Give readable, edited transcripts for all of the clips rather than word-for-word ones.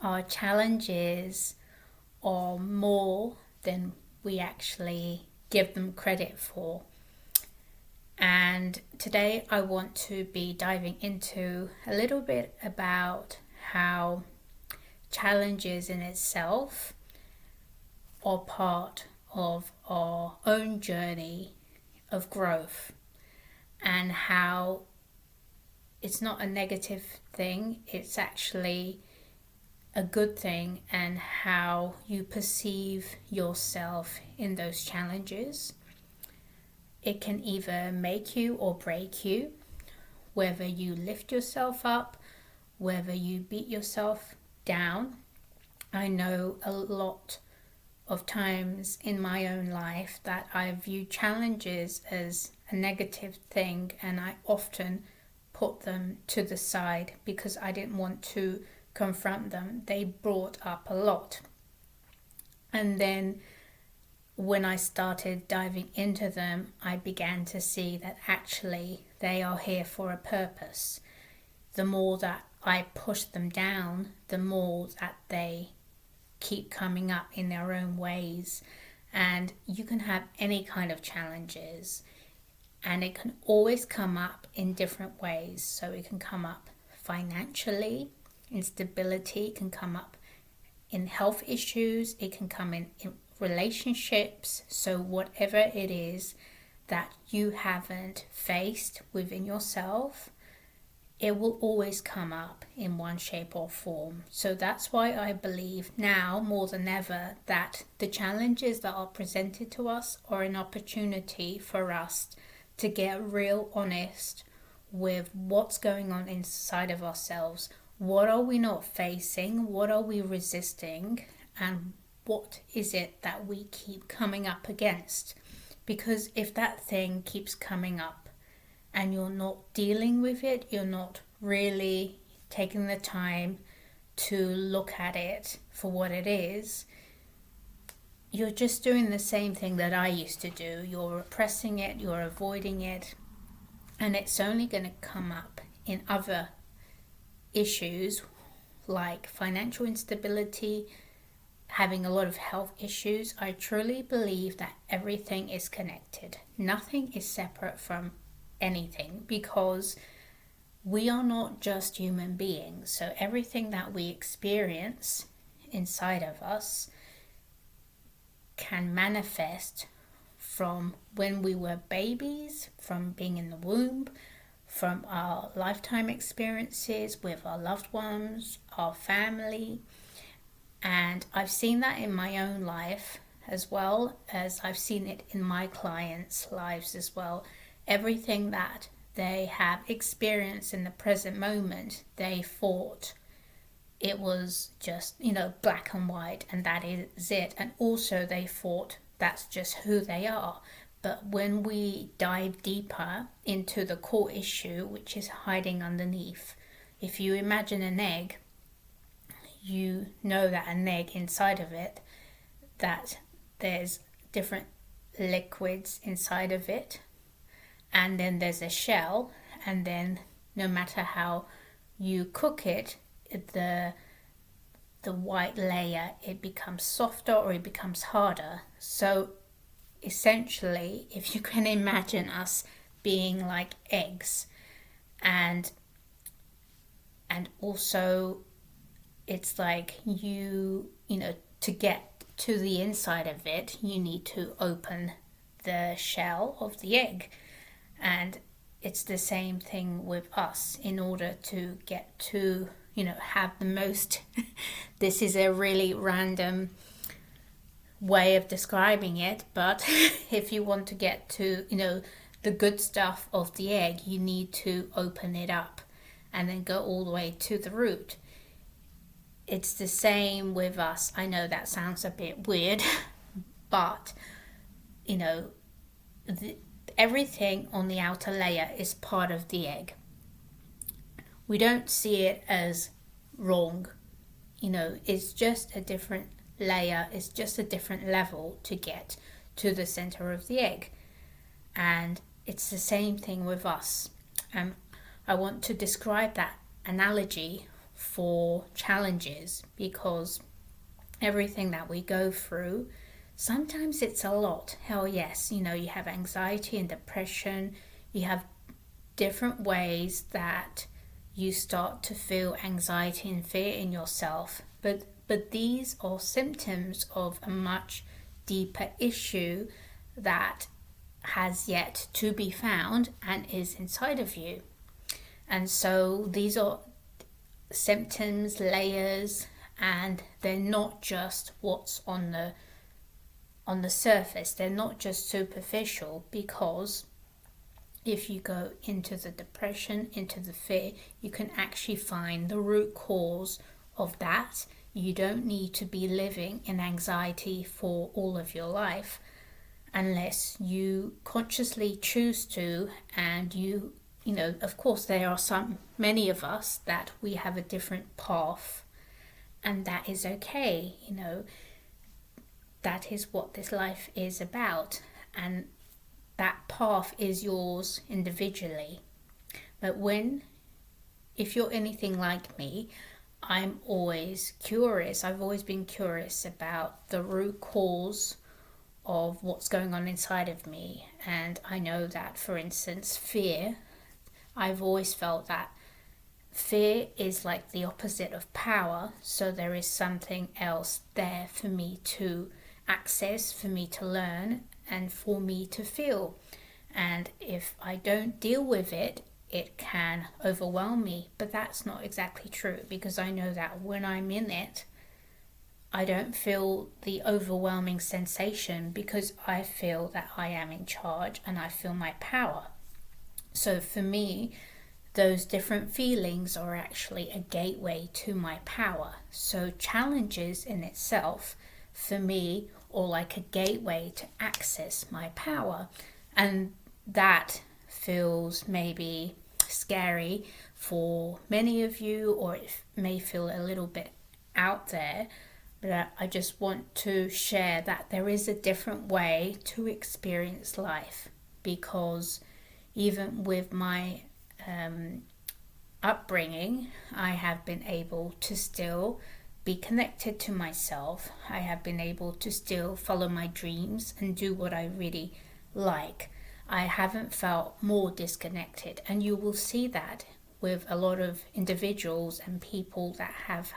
our challenges are more than we actually give them credit for. And today I want to be diving into a little bit about how challenges in itself are part of our own journey of growth, and how it's not a negative thing, it's actually a good thing, and how you perceive yourself in those challenges. It can either make you or break you, whether you lift yourself up, whether you beat yourself down. I know a lot of times in my own life that I view challenges as a negative thing, and I often put them to the side because I didn't want to confront them. They brought up a lot. And then when I started diving into them, I began to see that actually they are here for a purpose. The more that I push them down, the more that they keep coming up in their own ways. And you can have any kind of challenges, and it can always come up in different ways. So it can come up financially, instability, it can come up in health issues, it can come in relationships. So whatever it is that you haven't faced within yourself, it will always come up in one shape or form. So that's why I believe now more than ever that the challenges that are presented to us are an opportunity for us to get real honest with what's going on inside of ourselves. What are we not facing? What are we resisting? And what is it that we keep coming up against? Because if that thing keeps coming up and you're not dealing with it, you're not really taking the time to look at it for what it is, you're just doing the same thing that I used to do. You're repressing it, you're avoiding it, and it's only going to come up in other issues like financial instability, having a lot of health issues. I truly believe that everything is connected. Nothing is separate from anything, because we are not just human beings. So everything that we experience inside of us can manifest from when we were babies, from being in the womb, from our lifetime experiences with our loved ones, our family. And I've seen that in my own life, as well as I've seen it in my clients' lives as well. Everything that they have experienced in the present moment, they thought it was just, black and white, and that is it. And also they thought that's just who they are. But when we dive deeper into the core issue, which is hiding underneath, if you imagine an egg, you know that an egg inside of it, that there's different liquids inside of it, and then there's a shell, and then no matter how you cook it, the white layer, it becomes softer or it becomes harder. So essentially, if you can imagine us being like eggs, and also it's like to get to the inside of it, you need to open the shell of the egg. And it's the same thing with us. In order to get to, have the most, this is a really random way of describing it, but if you want to get to, the good stuff of the egg, you need to open it up and then go all the way to the root. It's the same with us. I know that sounds a bit weird, but, everything on the outer layer is part of the egg. We don't see it as wrong. It's just a different layer, it's just a different level to get to the center of the egg. And it's the same thing with us. I want to describe that analogy for challenges, because everything that we go through, sometimes it's a lot. Hell yes, you have anxiety and depression, you have different ways that you start to feel anxiety and fear in yourself. But these are symptoms of a much deeper issue that has yet to be found and is inside of you. And so these are symptoms, layers, and they're not just what's on the surface. They're not just superficial, because if you go into the depression, into the fear, you can actually find the root cause of that. You don't need to be living in anxiety for all of your life unless you consciously choose to. And of course, there are many of us that we have a different path, and that is okay. That is what this life is about, and that path is yours individually. But if you're anything like me, I'm always curious. I've always been curious about the root cause of what's going on inside of me. And I know that, for instance, fear, I've always felt that fear is like the opposite of power. So there is something else there for me to access, for me to learn, and for me to feel. And if I don't deal with it, it can overwhelm me. But that's not exactly true, because I know that when I'm in it, I don't feel the overwhelming sensation, because I feel that I am in charge and I feel my power. So for me, those different feelings are actually a gateway to my power. So challenges in itself, for me, are like a gateway to access my power. And that feels maybe scary for many of you, or it may feel a little bit out there, but I just want to share that there is a different way to experience life. Because even with my upbringing, I have been able to still be connected to myself. I have been able to still follow my dreams and do what I really like. I haven't felt more disconnected, and you will see that with a lot of individuals and people that have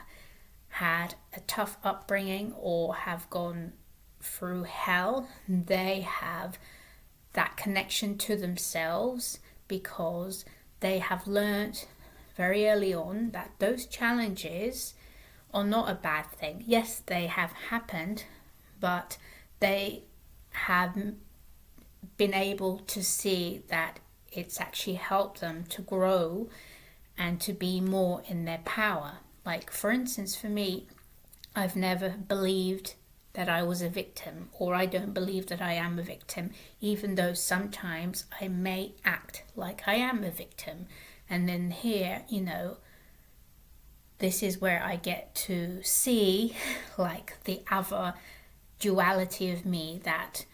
had a tough upbringing or have gone through hell. They have that connection to themselves, because they have learned very early on that those challenges are not a bad thing. Yes, they have happened, but they have been able to see that it's actually helped them to grow and to be more in their power. Like, for instance, for me, I've never believed that I was a victim, or I don't believe that I am a victim, even though sometimes I may act like I am a victim. And then here, this is where I get to see like the other duality of me, that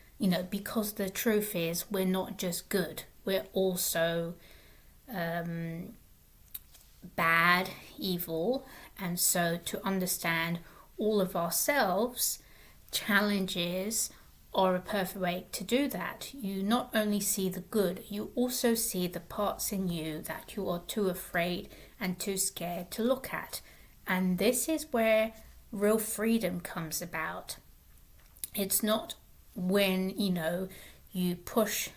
because the truth is, we're not just good, we're also bad, evil. And so to understand all of ourselves, challenges are a perfect way to do that. You not only see the good, you also see the parts in you that you are too afraid and too scared to look at. And this is where real freedom comes about. It's not when you push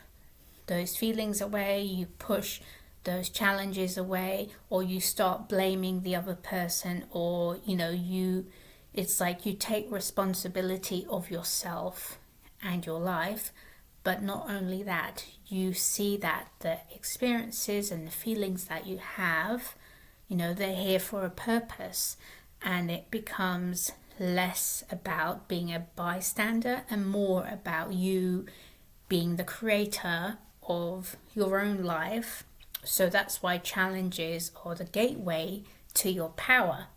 those feelings away, you push those challenges away, or you start blaming the other person, or it's like you take responsibility of yourself and your life. But not only that, you see that the experiences and the feelings that you have, they're here for a purpose, and it becomes less about being a bystander and more about you being the creator of your own life. So that's why challenges are the gateway to your power.